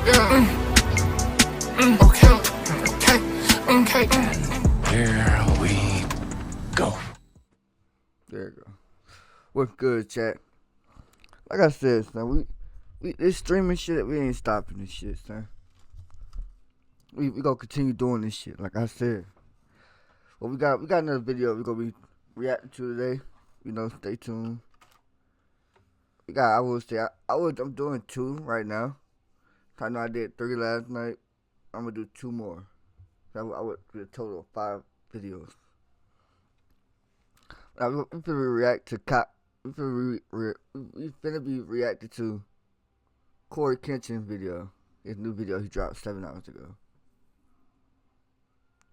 Okay. Here we go. There you go. What's good, chat? Like I said, son, we this streaming shit, we ain't stopping this shit, son. We gonna continue doing this shit, like I said. Well, we got another video we gonna be reacting to today. You know, stay tuned. I'm doing 2 right now. I know I did 3 last night. I'm gonna do 2 more. I would do a total of 5 videos. Now we finna react to we finna be reacting to Cory Kenshin video. His new video he dropped 7 hours ago.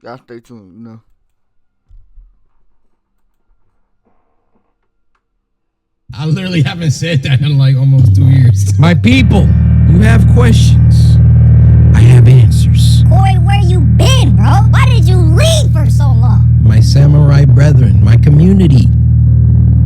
Y'all stay tuned, you know. I literally haven't said that in like almost 2 years. My people, you have questions. I have answers. Cory, where you been, bro? Why did you leave for so long? My samurai brethren, my community.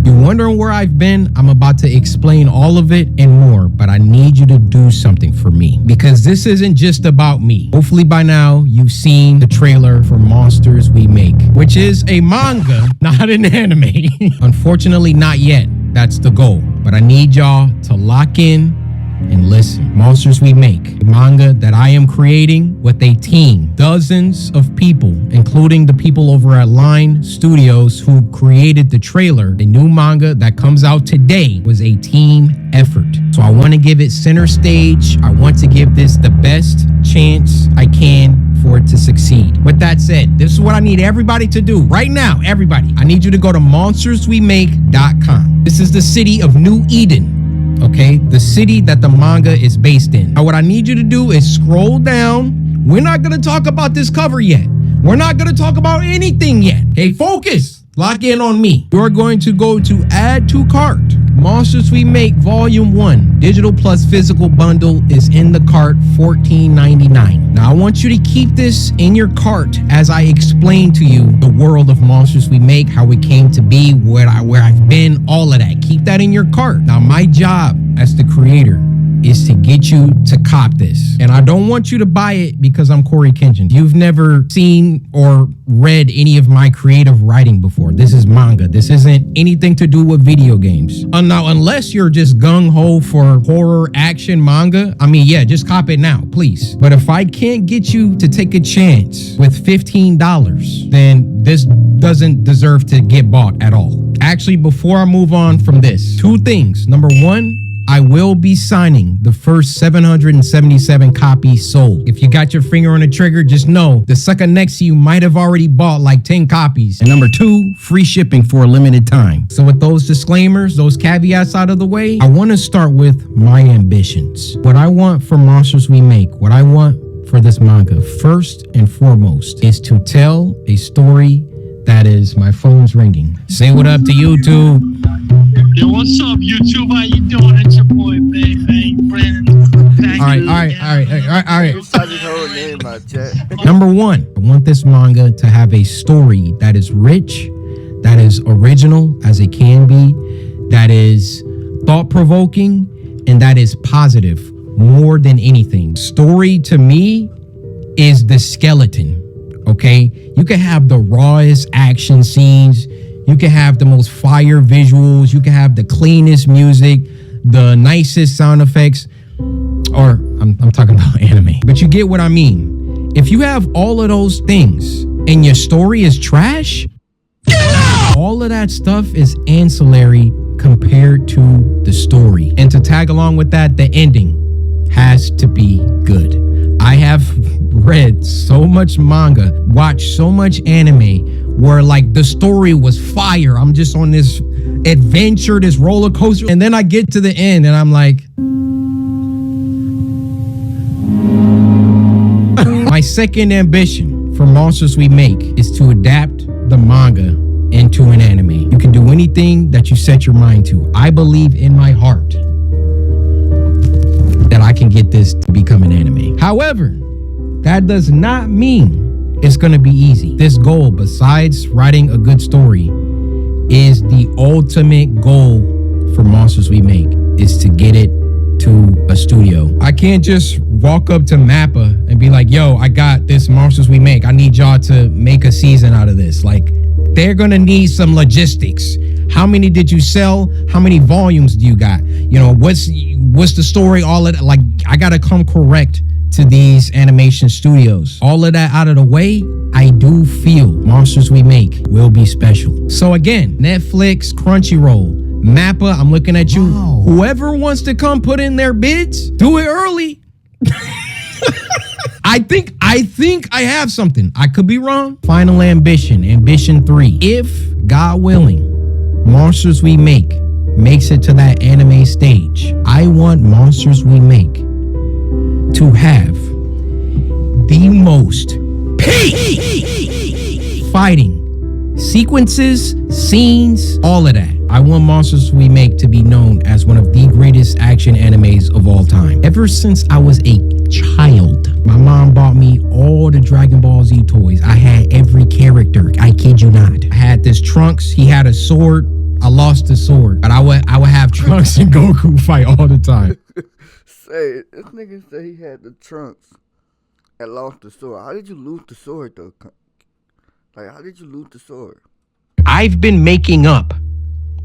You're wondering where I've been? I'm about to explain all of it and more, but I need you to do something for me because this isn't just about me. Hopefully by now you've seen the trailer for Monsters We Make, which is a manga, not an anime. Unfortunately, not yet. That's the goal. But I need y'all to lock in and listen. Monsters We Make, a manga that I am creating with a team. Dozens of people, including the people over at Line Studios who created the trailer. The new manga that comes out today was a team effort. So I want to give it center stage. I want to give this the best chance I can for it to succeed. With that said, this is what I need everybody to do right now. Everybody, I need you to go to monsterswemake.com. This is the city of New Eden. Okay, the city that the manga is based in. Now, what I need you to do is scroll down. We're not going to talk about this cover yet. We're not going to talk about anything yet. Okay, focus. Lock in on me. You're going to go to add to cart. Monsters We Make Volume 1, digital plus physical bundle is in the cart, $14.99. Now, I want you to keep this in your cart as I explain to you the world of Monsters We Make, how it came to be, where I've been, all of that. Keep that in your cart. Now, my job as the creator is to get you to cop this. And I don't want you to buy it because I'm Cory Kenshin. You've never seen or read any of my creative writing before. This is manga. This isn't anything to do with video games. Now, unless you're just gung-ho for horror action manga, I mean, yeah, just cop it now, please. But if I can't get you to take a chance with $15, then this doesn't deserve to get bought at all. Actually, before I move on from this, 2 things. Number 1, I will be signing the first 777 copies sold. If you got your finger on the trigger, just know the sucker next to you might have already bought like 10 copies. And number 2, free shipping for a limited time. So with those disclaimers, those caveats out of the way, I want to start with my ambitions. What I want for Monsters We Make, what I want for this manga, first and foremost, is to tell a story that is, my phone's ringing. Say what up to YouTube. Yo, what's up, YouTube? How you doing? It's your boy, Bang Brandon. All right. Number 1, I want this manga to have a story that is rich, that is original as it can be, that is thought-provoking, and that is positive more than anything. Story to me is the skeleton. Okay, you can have the rawest action scenes, you can have the most fire visuals, you can have the cleanest music, the nicest sound effects, or I'm talking about anime, but you get what I mean. If you have all of those things and your story is trash, all of that stuff is ancillary compared to the story. And to tag along with that, the ending has to be good. I have read so much manga, watched so much anime where like the story was fire. I'm just on this adventure, this roller coaster. And then I get to the end and I'm like, my second ambition for Monsters We Make is to adapt the manga into an anime. You can do anything that you set your mind to. I believe in my heart that I can get this to become an anime. However, that does not mean it's going to be easy. This goal, besides writing a good story, is the ultimate goal for Monsters We Make, is to get it to a studio. I can't just walk up to Mappa and be like, yo, I got this Monsters We Make. I need y'all to make a season out of this. Like, they're gonna need some logistics. How many did you sell? How many volumes do you got? You know, what's the story? All of that. Like, I gotta come correct to these animation studios. All of that out of the way, I do feel Monsters We Make will be special. So again, Netflix, Crunchyroll, Mappa, I'm looking at you. Wow. Whoever wants to come put in their bids, do it early. I think I have something. I could be wrong. Final Ambition 3. If, God willing, Monsters We Make makes it to that anime stage, I want Monsters We Make to have the most peak fighting sequences, scenes, all of that. I want Monsters We Make to be known as one of the greatest action animes of all time. Ever since I was a child, my mom bought me all the Dragon Ball Z toys. I had every character. I kid you not. I had this Trunks. He had a sword. I lost the sword, but I would have Trunks and Goku fight all the time. Say, this nigga said he had the Trunks and lost the sword. How did you lose the sword though? Like, how did you lose the sword? I've been making up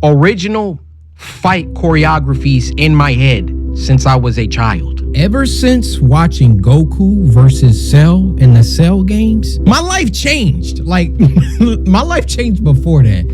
original fight choreographies in my head since I was a child. Ever since watching Goku versus Cell in the Cell games, my life changed. Like, my life changed before that.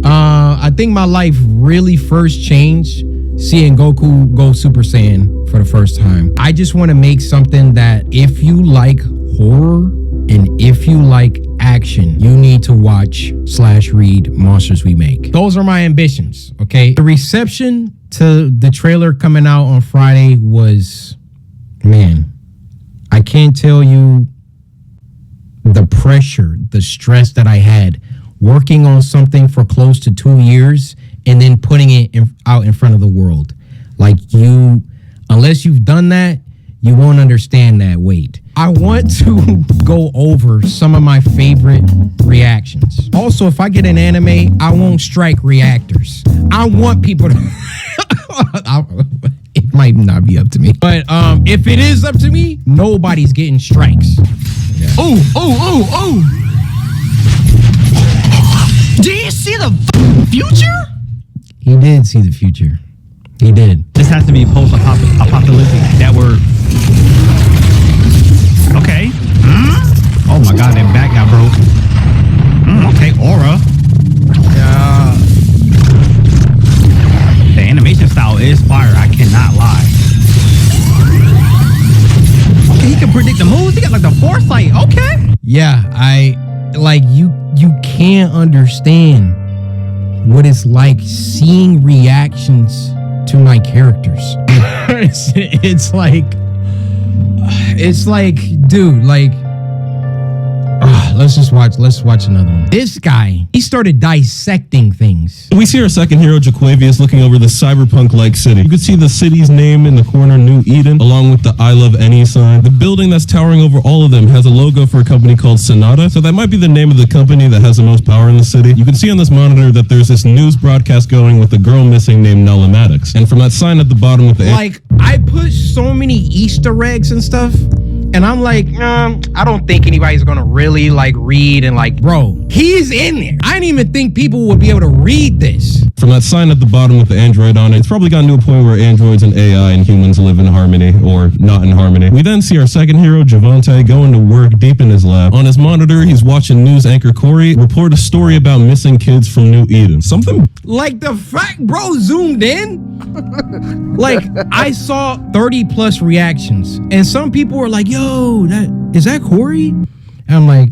I think my life really first changed seeing Goku go Super Saiyan for the first time. I just want to make something that if you like horror and if you like action, you need to watch / read Monsters We Make. Those are my ambitions, okay? The reception to the trailer coming out on Friday was, man, I can't tell you the pressure, the stress that I had working on something for close to 2 years and then putting it out in front of the world. Like, you, unless you've done that, you won't understand that weight. I want to go over some of my favorite reactions. Also, if I get an anime, I won't strike reactors. I want people to... It might not be up to me. But if it is up to me, nobody's getting strikes. Yeah. Oh! Did you see the future? He did see the future. He did. This has to be post-apocalyptic. That word. Okay. Oh my god, that back got broke. Okay, aura. The animation style is fire. I cannot lie. Okay, he can predict the moves. He got like the foresight. Okay. Yeah, you can't understand what it's like seeing reactions to my characters. it's like, dude, like, let's watch another one. This guy, he started dissecting things. We see our second hero, Jaquavius, looking over the cyberpunk-like city. You can see the city's name in the corner, New Eden, along with the I Love Any sign. The building that's towering over all of them has a logo for a company called Sonata, so that might be the name of the company that has the most power in the city. You can see on this monitor that there's this news broadcast going with a girl missing named Nella Maddox. And from that sign at the bottom with the... Like, I put so many Easter eggs and stuff, and I'm like, I don't think anybody's gonna really like read and like, bro, he's in there. I didn't even think people would be able to read this. From that sign at the bottom with the android on it, it's probably gotten to a point where androids and AI and humans live in harmony or not in harmony. We then see our second hero, Javante, going to work deep in his lab. On his monitor, he's watching news anchor Corey report a story about missing kids from New Eden. Something like the fact, bro, zoomed in. Like, I saw 30 plus reactions and some people were like, yo, is that Corey? And I'm like,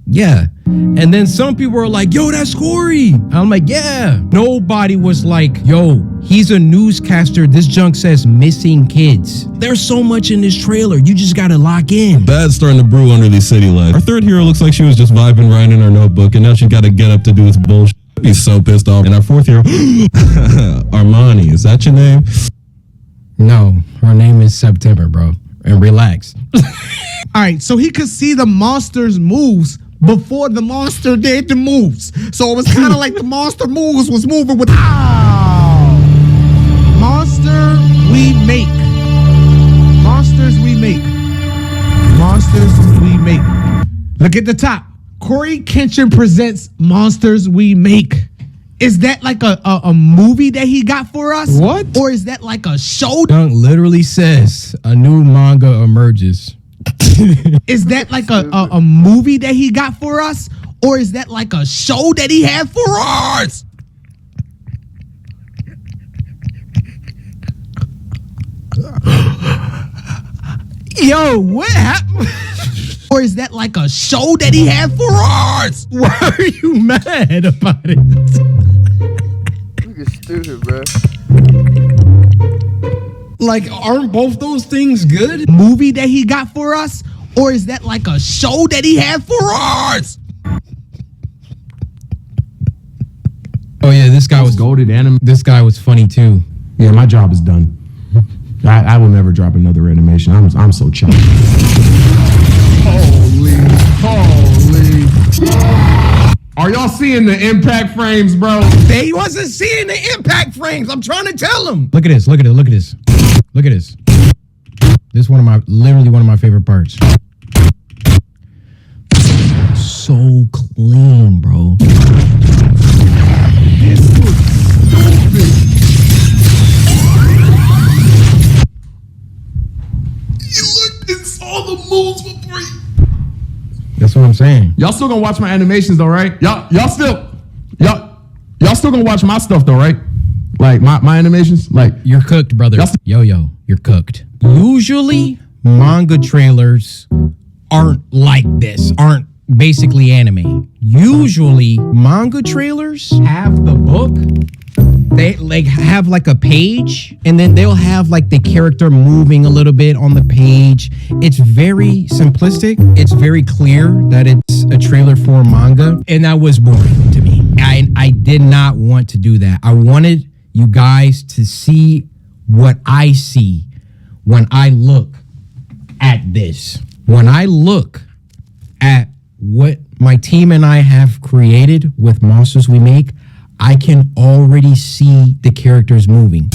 yeah. And then some people were like, yo, that's Corey. And I'm like, yeah. Nobody was like, yo, he's a newscaster. This junk says missing kids. There's so much in this trailer. You just gotta lock in. Bad's starting to brew under these city lights. Our third hero looks like she was just vibing, writing in her notebook, and now she gotta get up to do this bullshit. He's so pissed off. And our fourth hero, Armani, is that your name? No, her name is September, bro. And relax. All right, so he could see the monster's moves before the monster did the moves. So it was kind of like the monster moves was moving with Monster We Make. Monsters We Make. Look at the top. Corey Kenshin presents Monsters We Make. Is that like a movie that he got for us? What? Or is that like a show? Dunk literally says a new manga emerges. Is that like a movie that he got for us? Or is that like a show that he had for us? Yo, what happened? Or is that like a show that he had for us? Why are you mad about it? Look at stupid, bro. Like, aren't both those things good? Movie that he got for us? Or is that like a show that he had for us? Oh yeah, this guy was Golded anime. This guy was funny too. Yeah, my job is done. I will never drop another animation. I'm so chuffed. Holy. Are y'all seeing the impact frames, bro? They wasn't seeing the impact frames. I'm trying to tell him. Look at this. Look at it. Look at this. Look at this. This is literally one of my favorite parts. So clean, bro. That's what I'm saying. Y'all still gonna watch my animations though, right? Y'all still gonna watch my stuff though, right? Like my animations, like You're cooked, brother. Yo, you're cooked. Usually, manga trailers aren't like this, aren't basically anime. Usually, manga trailers have the book. They like have like a page, and then they'll have like the character moving a little bit on the page. It's very simplistic. It's very clear that it's a trailer for a manga, and that was boring to me. I did not want to do that. I wanted you guys to see what I see when I look at this. When I look at what my team and I have created with Monsters We Make, I can already see the characters moving.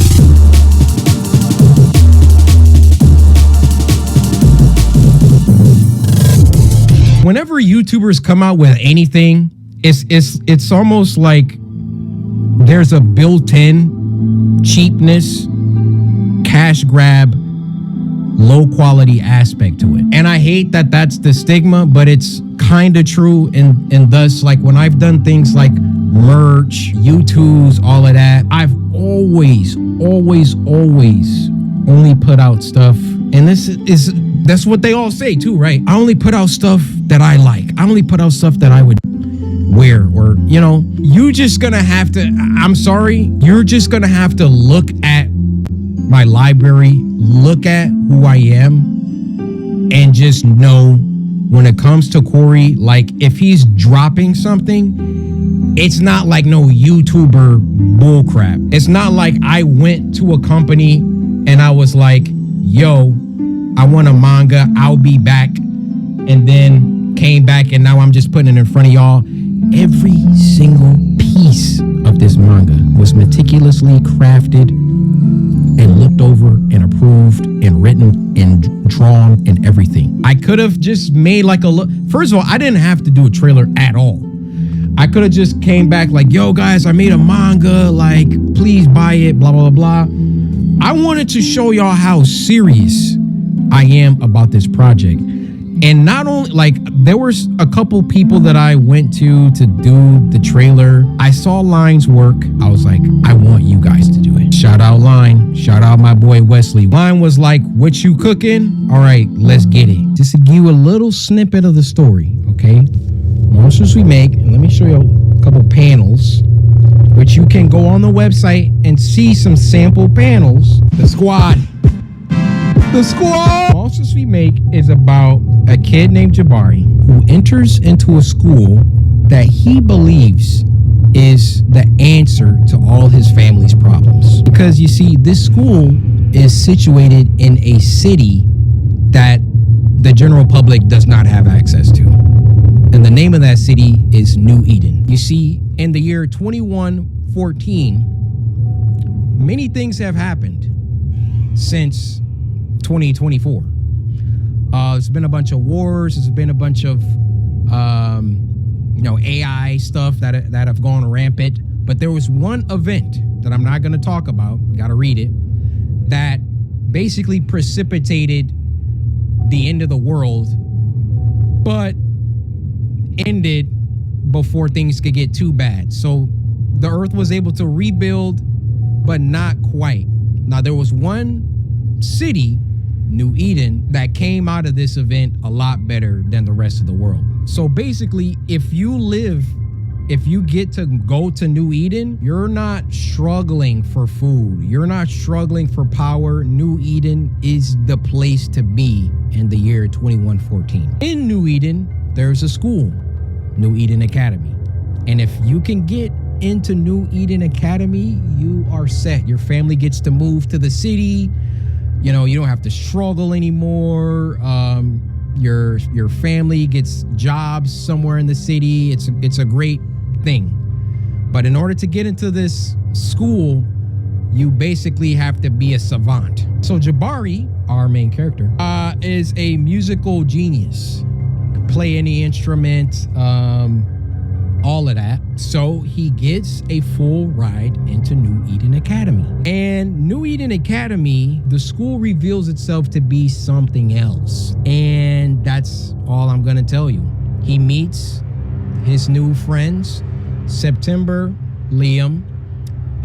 Whenever YouTubers come out with anything, it's almost like there's a built-in cheapness, cash grab, low quality aspect to it. And I hate that that's the stigma, but it's kind of true. And thus, like when I've done things like merch, YouTubes, all of that, I've always only put out stuff. And that's what they all say too, right? I only put out stuff that I like. I only put out stuff that I would wear, or, you know, you're just gonna have to, I'm sorry, you're just gonna have to look at my library, look at who I am, and just know when it comes to Corey, like if he's dropping something, it's not like no YouTuber bullcrap. It's not like I went to a company and I was like, yo, I want a manga, I'll be back, and then came back and now I'm just putting it in front of y'all. Every single piece of this manga was meticulously crafted and looked over and approved and written and drawn and everything. I could have just made like a look. First of all, I didn't have to do a trailer at all. I could have just came back like, yo guys, I made a manga, like please buy it, blah, blah, blah. I wanted to show y'all how serious I am about this project. And not only, like, there was a couple people that I went to do the trailer. I saw Line's work. I was like, I want you guys to do it. Shout out Line. Shout out my boy Wesley. Line was like, what you cooking? All right, let's get it. Just to give you a little snippet of the story, okay? Monsters We Make, and let me show you a couple panels, which you can go on the website and see some sample panels. The squad. Monsters We Make is about a kid named Jabari who enters into a school that he believes is the answer to all his family's problems. Because you see, this school is situated in a city that the general public does not have access to. And the name of that city is New Eden. You see, in the year 2114, many things have happened since 2024. There's been a bunch of wars. There's been a bunch of AI stuff that have gone rampant. But there was one event that I'm not going to talk about, got to read it, that basically precipitated the end of the world, but ended before things could get too bad. So the earth was able to rebuild, but not quite. Now, there was one city, New Eden, that came out of this event a lot better than the rest of the world. So basically, if you get to go to New Eden, you're not struggling for food. You're not struggling for power. New Eden is the place to be in the year 2114. In New Eden, there's a school, New Eden Academy. And if you can get into New Eden Academy, you are set. Your family gets to move to the city. You don't have to struggle anymore. Your family gets jobs somewhere in the city. It's a great thing. But in order to get into this school, you basically have to be a savant. So Jabari, our main character, is a musical genius. Could play any instrument, all of that. So he gets a full ride into New Eden Academy. And New Eden Academy, the school reveals itself to be something else. And that's all I'm gonna tell you. He meets his new friends, September, Liam,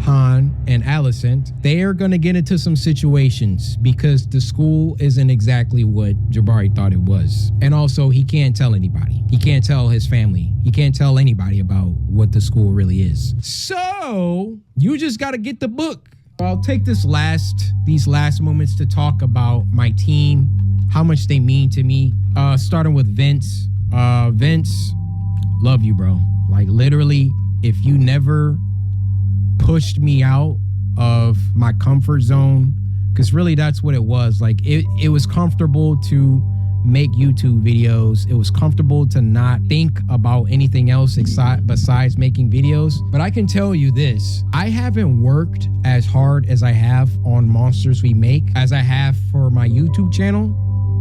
Han, and Alicent. They are gonna get into some situations because the school isn't exactly what Jabari thought it was. And also, he can't tell anybody. He can't tell his family. He can't tell anybody about what the school really is. So you just gotta get the book. I'll take these last moments to talk about my team, how much they mean to me. Starting with Vince. Vince, love you, bro. Like, literally, if you never pushed me out of my comfort zone, because really that's what it was. Like, it was comfortable to make YouTube videos. It was comfortable to not think about anything else besides making videos. But I can tell you this, I haven't worked as hard as I have on Monsters We Make as I have for my YouTube channel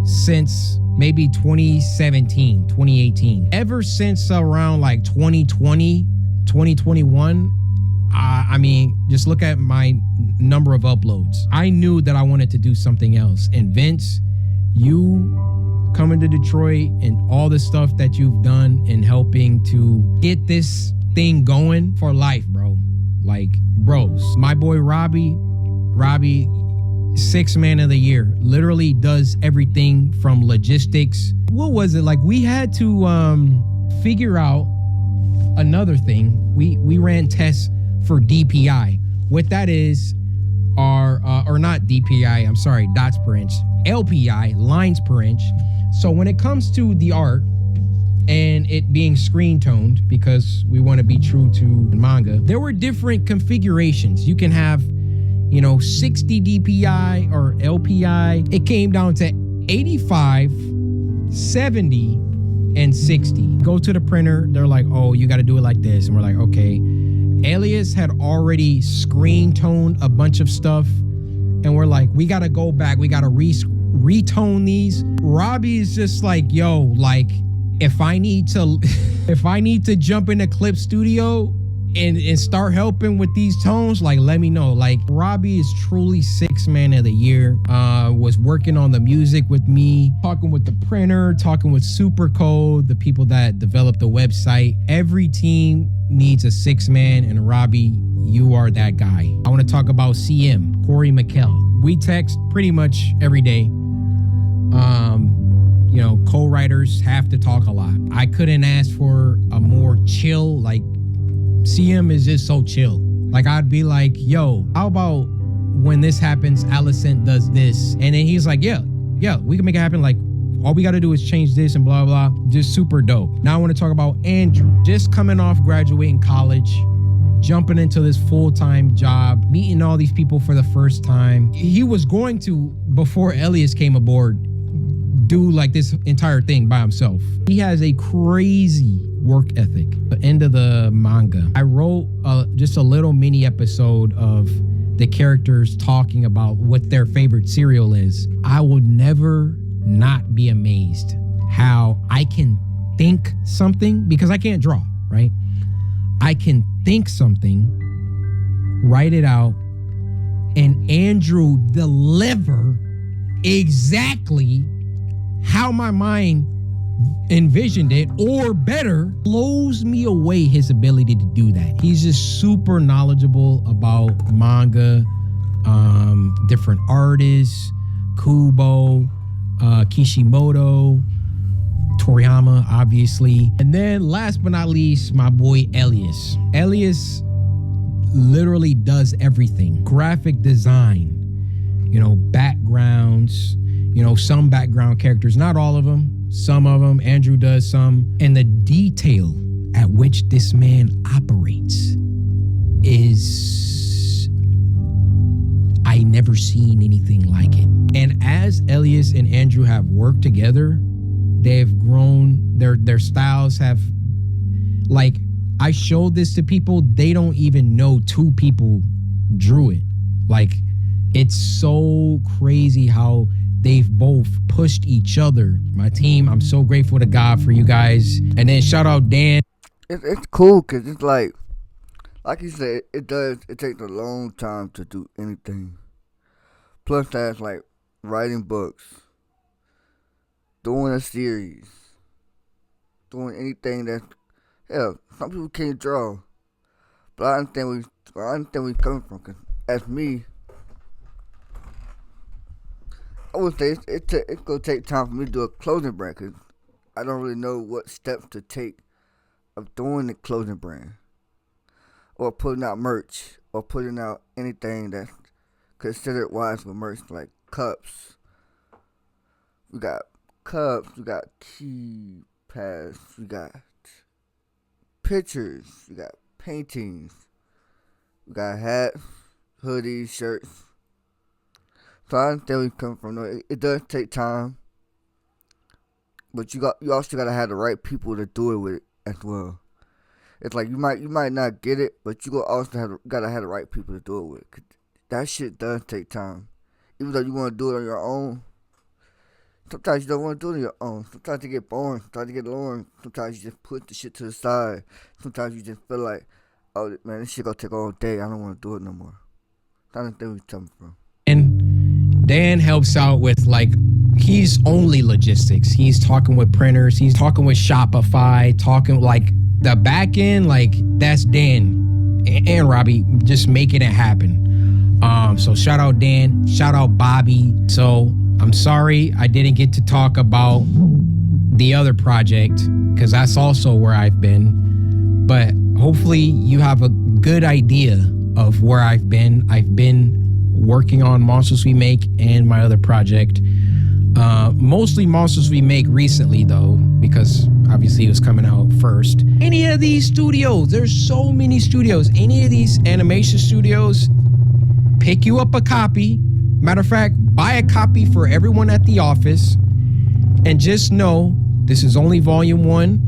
since maybe 2017, 2018. Ever since around like 2020, 2021, I mean, just look at my number of uploads. I knew that I wanted to do something else. And Vince, you coming to Detroit and all the stuff that you've done in helping to get this thing going for life, bro. Like, bros. My boy Robbie, 6th man of the year, literally does everything from logistics. What was it? Like, we had to figure out another thing. We ran tests for DPI. What that is are, or not DPI, I'm sorry, dots per inch, LPI, lines per inch. So when it comes to the art and it being screen toned, because we want to be true to manga, there were different configurations. You can have, 60 DPI or LPI. It came down to 85, 70, and 60. Go to the printer. They're like, oh, you got to do it like this. And we're like, okay. Alias had already screen toned a bunch of stuff. And we're like, we got to go back. We got to retone these. Robbie is just like, yo, like, if I need to jump into Clip Studio and start helping with these tones, like, let me know. Like, Robbie is truly 6th man of the year. Was working on the music with me, talking with the printer, talking with Supercode, the people that developed the website. Every team needs a 6th man, and Robbie, you are that guy. I want to talk about CM, Corey McKell. We text pretty much every day. Co-writers have to talk a lot. I couldn't ask for a more chill, like, CM is just so chill. Like, I'd be like, yo, how about when this happens, Alicent does this? And then he's like, yeah, we can make it happen. Like, all we got to do is change this and blah, blah. Just super dope. Now I want to talk about Andrew. Just coming off graduating college, jumping into this full-time job, meeting all these people for the first time. He was going to, before Elias came aboard, do like this entire thing by himself. He has a crazy work ethic. The end of the manga, I wrote just a little mini episode of the characters talking about what their favorite cereal is. I would never not be amazed how I can think something, because I can't draw, right? I can think something, write it out, and Andrew deliver exactly how my mind envisioned it, or better, blows me away his ability to do that. He's just super knowledgeable about manga, different artists, Kubo, Kishimoto, Toriyama, obviously. And then last but not least, my boy Elias. Elias literally does everything. Graphic design, backgrounds, some background characters, not all of them. Some of them, Andrew does some. And the detail at which this man operates is, I never seen anything like it. And as Elias and Andrew have worked together, they've grown, their styles have, like, I showed this to people, they don't even know two people drew it. Like, it's so crazy how they've both pushed each other. My team, I'm so grateful to God for you guys. And then shout out Dan. It's cool because it's like you said, it takes a long time to do anything. Plus that's like writing books, doing a series, doing anything that's, hell, some people can't draw. But I understand where we coming from. Cause as me, I would say it's gonna take time for me to do a clothing brand, cause I don't really know what steps to take of doing the clothing brand, or putting out merch, or putting out anything that's considered wise for merch, like cups. We got cups, we got keypads, we got pictures, we got paintings, we got hats, hoodies, shirts. So I understand where you come from. No, it does take time, but you also gotta have the right people to do it with it as well. It's like you might not get it, but you also gotta have the right people to do it with. 'Cause that shit does take time. Even though you want to do it on your own, sometimes you don't want to do it on your own. Sometimes you get boring. Sometimes you get boring. Sometimes you just put the shit to the side. Sometimes you just feel like, oh man, this shit gonna take all day. I don't want to do it no more. I don't think where you're coming from. And Dan helps out with, like, he's only logistics. He's talking with printers. He's talking with Shopify, talking like the back end, like that's Dan and Robbie just making it happen. So shout out Dan, shout out Bobby. So I'm sorry I didn't get to talk about the other project because that's also where I've been. But hopefully you have a good idea of where I've been. I've been working on Monsters We Make and my other project. Mostly Monsters We Make recently though, because obviously it was coming out first. Any of these studios, there's so many studios. Any of these animation studios, pick you up a copy. Matter of fact, buy a copy for everyone at the office. And just know, this is only volume 1.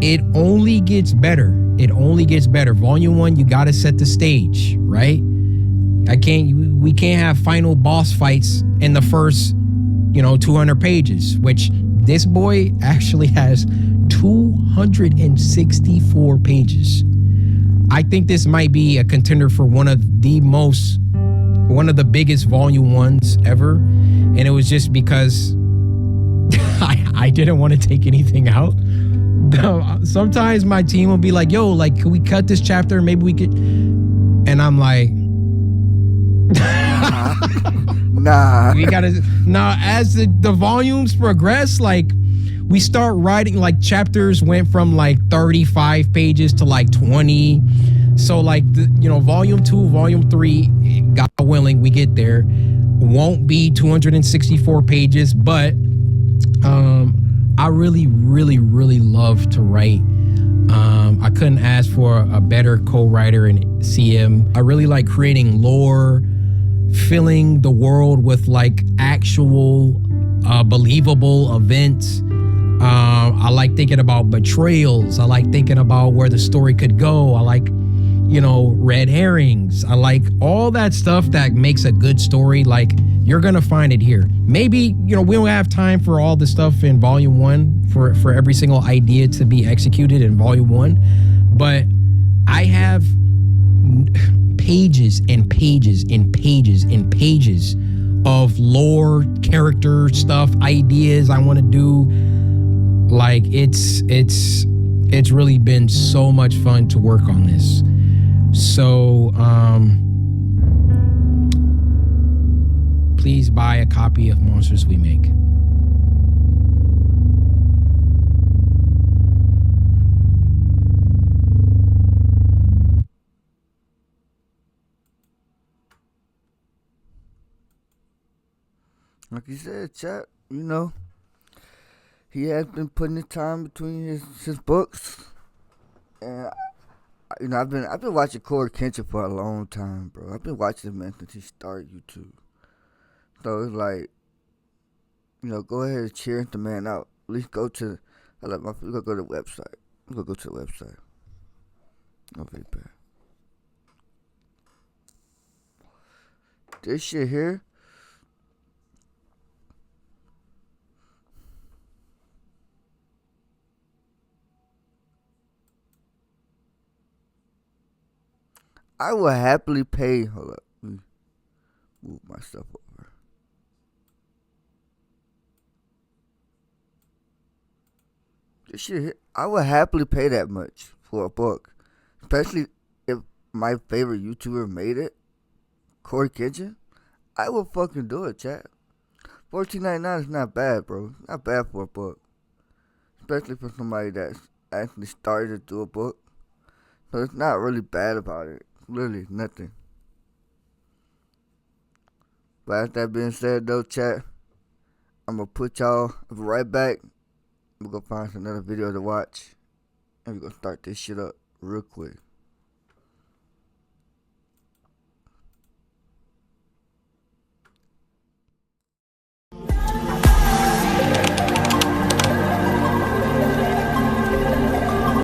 It only gets better. It only gets better. Volume 1, you gotta set the stage, right? We can't have final boss fights in the first, 200 pages, which this boy actually has 264 pages. I think this might be a contender for one of the biggest volume 1s ever. And it was just because I didn't want to take anything out. Sometimes my team will be like, yo, like, can we cut this chapter? Maybe we could. And I'm like, nah. We gotta. Now, as the volumes progress, like, we start writing, like, chapters went from like 35 pages to like 20. So, like, volume 2, volume 3, God willing, we get there. Won't be 264 pages, but I really, really, really love to write. I couldn't ask for a better co-writer in CM. I really like creating lore, filling the world with, like, actual believable events. I like thinking about betrayals. I like thinking about where the story could go. I like, red herrings. I like all that stuff that makes a good story, like you're gonna find it here. Maybe, you know, we don't have time for all the stuff in volume 1 for every single idea to be executed in volume 1, but I have pages and pages and pages and pages of lore, character stuff, ideas I want to do. Like it's really been so much fun to work on this. So please buy a copy of Monsters We Make. Like you said, chat, you know, he has been putting the time between his books, and you know, I've been watching Corey Kenshin for a long time, bro. I've been watching him man since he started YouTube. So it's like, you know, go ahead and cheer the man out. At least go to, we gonna go to the website. We gonna go to the website. Okay, bad. This shit here. I will happily pay. Hold up. Let me move my stuff over. This shit here, I would happily pay that much for a book. Especially if my favorite YouTuber made it. Corey Kenshin. I will fucking do it, chat. $14.99 is not bad, bro. Not bad for a book. Especially for somebody that's actually started to do a book. So it's not really bad about it. Literally nothing. But as that being said though, chat, I'm gonna put y'all right back. We're gonna find another video to watch. And we're gonna start this shit up real quick.